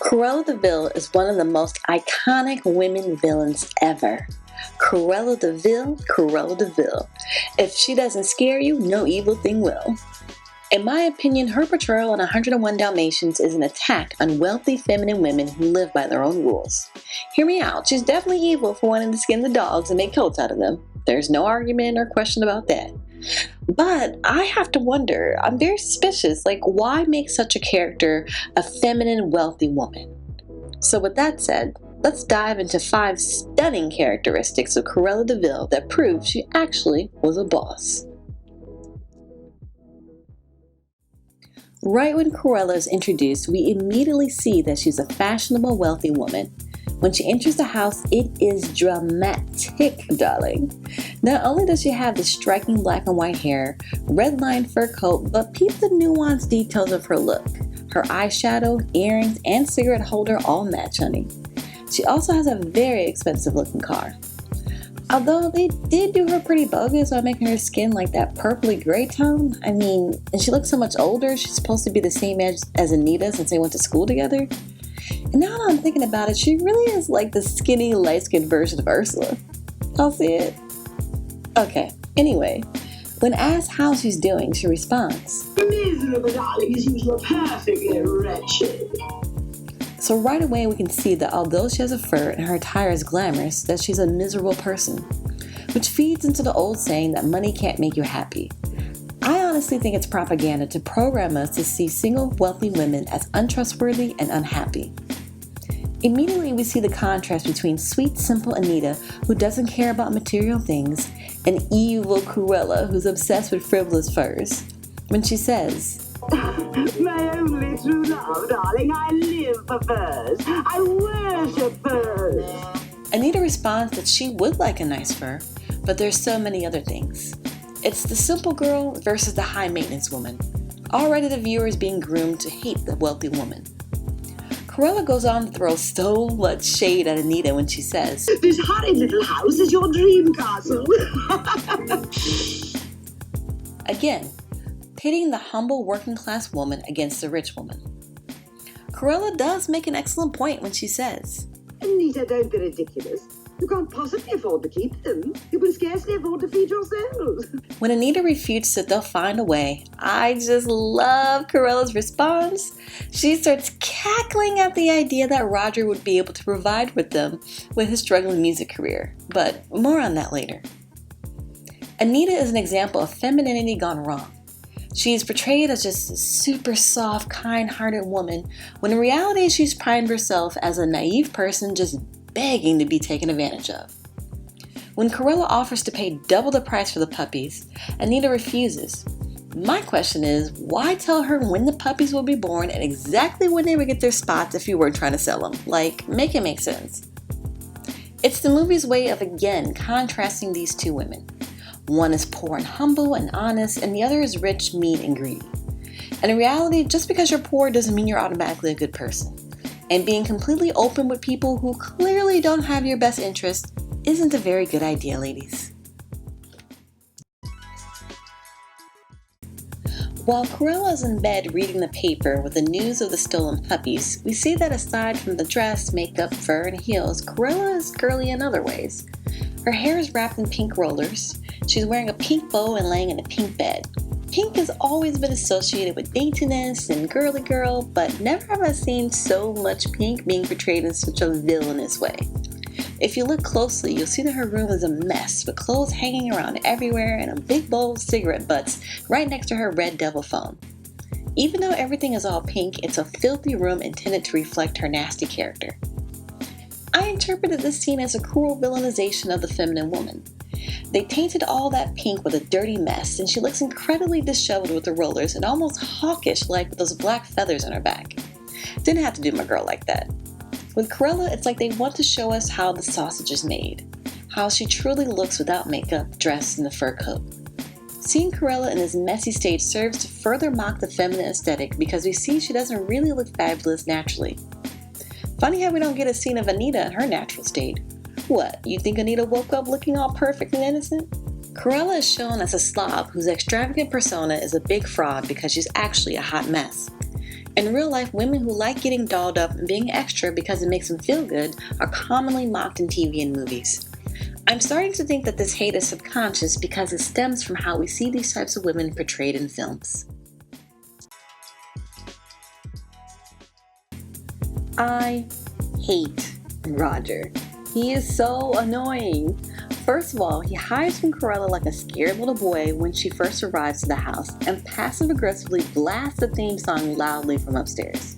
Cruella Deville is one of the most iconic women villains ever. Cruella Deville, Cruella Deville. If she doesn't scare you, no evil thing will. In my opinion, her portrayal in 101 Dalmatians is an attack on wealthy feminine women who live by their own rules. Hear me out, she's definitely evil for wanting to skin the dogs and make coats out of them. There's no argument or question about that. But I have to wonder, I'm very suspicious, why make such a character a feminine, wealthy woman? So with that said, let's dive into 5 stunning characteristics of Cruella Deville that prove she actually was a boss. Right when Cruella is introduced, we immediately see that she's a fashionable, wealthy woman. When she enters the house, it is dramatic, darling. Not only does she have the striking black and white hair, red-lined fur coat, but peep the nuanced details of her look. Her eyeshadow, earrings, and cigarette holder all match, honey. She also has a very expensive looking car. Although they did do her pretty bogus by making her skin like that purpley gray tone. And she looks so much older. She's supposed to be the same age as Anita since they went to school together. And now that I'm thinking about it, she really is like the skinny, light-skinned version of Ursula. I'll see it. Okay, anyway, when asked how she's doing, she responds, "Miserable, darling, as usual, perfectly wretched." So right away we can see that although she has a fur and her attire is glamorous, that she's a miserable person, which feeds into the old saying that money can't make you happy. I honestly think it's propaganda to program us to see single, wealthy women as untrustworthy and unhappy. Immediately we see the contrast between sweet, simple Anita, who doesn't care about material things, and evil Cruella, who's obsessed with frivolous furs. When she says, "My only true love, darling, I live for furs. I worship furs." Anita responds that she would like a nice fur, but there's so many other things. It's the simple girl versus the high-maintenance woman. Already the viewer is being groomed to hate the wealthy woman. Cruella goes on to throw so much shade at Anita when she says, "This horrid little house is your dream castle." Again, pitting the humble working-class woman against the rich woman. Cruella does make an excellent point when she says, "Anita, don't be ridiculous. You can't possibly afford to keep them. You can scarcely afford to feed yourselves." When Anita refutes that they'll find a way, I just love Cruella's response. She starts cackling at the idea that Roger would be able to provide with them with his struggling music career, but more on that later. Anita is an example of femininity gone wrong. She is portrayed as just a super soft, kind-hearted woman, when in reality she's primed herself as a naive person just begging to be taken advantage of. When Cruella offers to pay double the price for the puppies, Anita refuses. My question is, why tell her when the puppies will be born and exactly when they would get their spots if you weren't trying to sell them? Make it make sense. It's the movie's way of again contrasting these two women. One is poor and humble and honest, and the other is rich, mean, and greedy. And in reality, just because you're poor doesn't mean you're automatically a good person. And being completely open with people who clearly don't have your best interest isn't a very good idea, ladies. While Cruella is in bed reading the paper with the news of the stolen puppies, we see that aside from the dress, makeup, fur, and heels, Cruella is girly in other ways. Her hair is wrapped in pink rollers, she's wearing a pink bow and laying in a pink bed. Pink has always been associated with daintiness and girly girl, but never have I seen so much pink being portrayed in such a villainous way. If you look closely, you'll see that her room is a mess with clothes hanging around everywhere and a big bowl of cigarette butts right next to her red devil phone. Even though everything is all pink, it's a filthy room intended to reflect her nasty character. I interpreted this scene as a cruel villainization of the feminine woman. They painted all that pink with a dirty mess, and she looks incredibly disheveled with the rollers and almost hawkish-like with those black feathers on her back. Didn't have to do my girl like that. With Cruella, it's like they want to show us how the sausage is made, how she truly looks without makeup, dressed in a fur coat. Seeing Cruella in this messy state serves to further mock the feminine aesthetic because we see she doesn't really look fabulous naturally. Funny how we don't get a scene of Anita in her natural state. What, you think Anita woke up looking all perfect and innocent? Cruella is shown as a slob whose extravagant persona is a big fraud because she's actually a hot mess. In real life, women who like getting dolled up and being extra because it makes them feel good are commonly mocked in TV and movies. I'm starting to think that this hate is subconscious because it stems from how we see these types of women portrayed in films. I hate Roger. He is so annoying. First of all, he hides from Cruella like a scared little boy when she first arrives to the house and passive-aggressively blasts the theme song loudly from upstairs.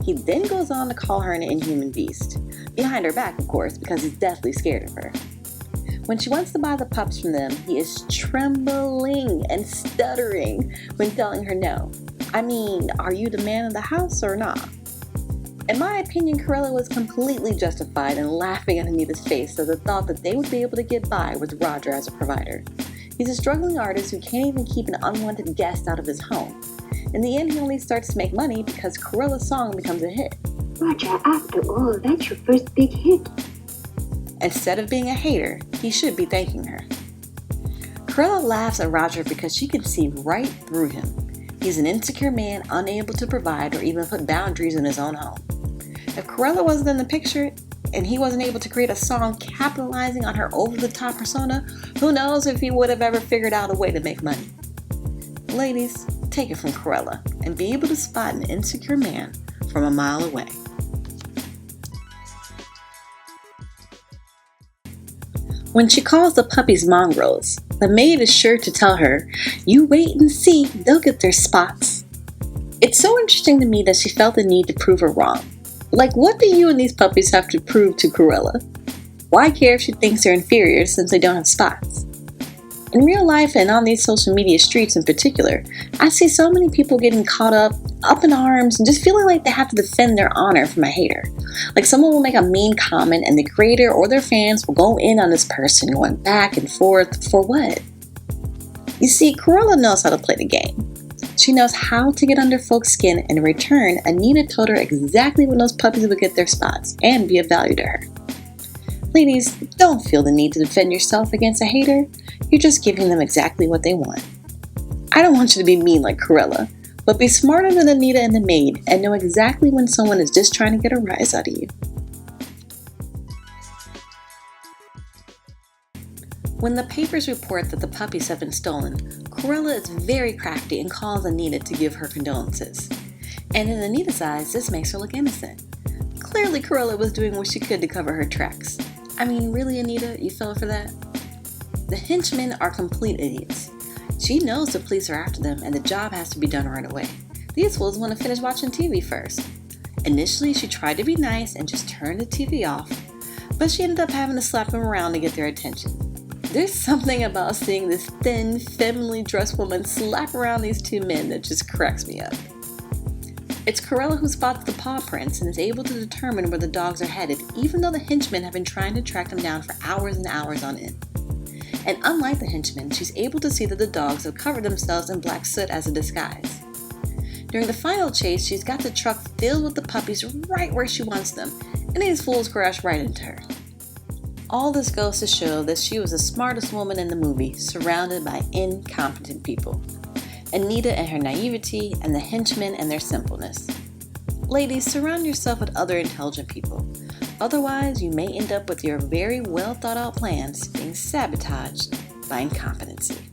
He then goes on to call her an inhuman beast. Behind her back, of course, because he's deathly scared of her. When she wants to buy the pups from them, he is trembling and stuttering when telling her no. I mean, are you the man of the house or not? In my opinion, Cruella was completely justified in laughing at Anita's face at the thought that they would be able to get by with Roger as a provider. He's a struggling artist who can't even keep an unwanted guest out of his home. In the end, he only starts to make money because Cruella's song becomes a hit. Roger, after all, that's your first big hit. Instead of being a hater, he should be thanking her. Cruella laughs at Roger because she can see right through him. He's an insecure man unable to provide or even put boundaries in his own home. If Cruella wasn't in the picture and he wasn't able to create a song capitalizing on her over-the-top persona, who knows if he would have ever figured out a way to make money. Ladies, take it from Cruella and be able to spot an insecure man from a mile away. When she calls the puppies mongrels, the maid is sure to tell her, "You wait and see, they'll get their spots." It's so interesting to me that she felt the need to prove her wrong. Like, what do you and these puppies have to prove to Cruella? Why care if she thinks they're inferior since they don't have spots? In real life and on these social media streets in particular, I see so many people getting caught up in arms, and just feeling like they have to defend their honor from a hater. Like someone will make a mean comment and the creator or their fans will go in on this person, going back and forth for what? You see, Cruella knows how to play the game. She knows how to get under folks' skin, and in return, Anita told her exactly when those puppies would get their spots and be of value to her. Ladies, don't feel the need to defend yourself against a hater. You're just giving them exactly what they want. I don't want you to be mean like Cruella, but be smarter than Anita and the maid and know exactly when someone is just trying to get a rise out of you. When the papers report that the puppies have been stolen, Cruella is very crafty and calls Anita to give her condolences. And in Anita's eyes, this makes her look innocent. Clearly, Cruella was doing what she could to cover her tracks. I mean, really, Anita, you fell for that? The henchmen are complete idiots. She knows the police are after them and the job has to be done right away. These fools want to finish watching TV first. Initially, she tried to be nice and just turned the TV off, but she ended up having to slap them around to get their attention. There's something about seeing this thin, femininely dressed woman slap around these two men that just cracks me up. It's Cruella who spots the paw prints and is able to determine where the dogs are headed, even though the henchmen have been trying to track them down for hours and hours on end. And unlike the henchmen, she's able to see that the dogs have covered themselves in black soot as a disguise. During the final chase, she's got the truck filled with the puppies right where she wants them, and these fools crash right into her. All this goes to show that she was the smartest woman in the movie, surrounded by incompetent people. Anita and her naivety, and the henchmen and their simpleness. Ladies, surround yourself with other intelligent people. Otherwise, you may end up with your very well thought out plans being sabotaged by incompetency.